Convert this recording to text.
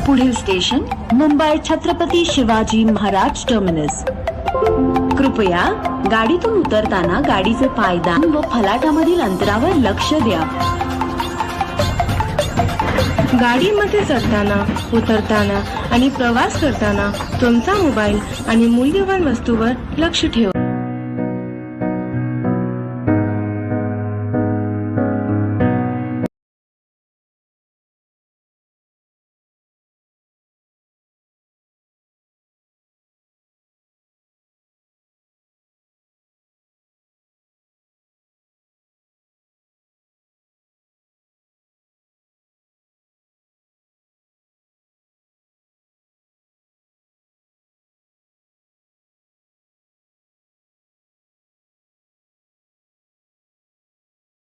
पुढील station Mumbai Chhatrapati Shivaji Maharaj terminus. कृपया गाडीतून उतरताना गाडीचे पायदान व फलाटामधील अंतरावर लक्ष द्या। गाडीमध्ये चढताना, उतरताना आणि प्रवास करताना तुमचा मोबाईल आणि मूल्यवान वस्तूवर लक्ष ठेवा।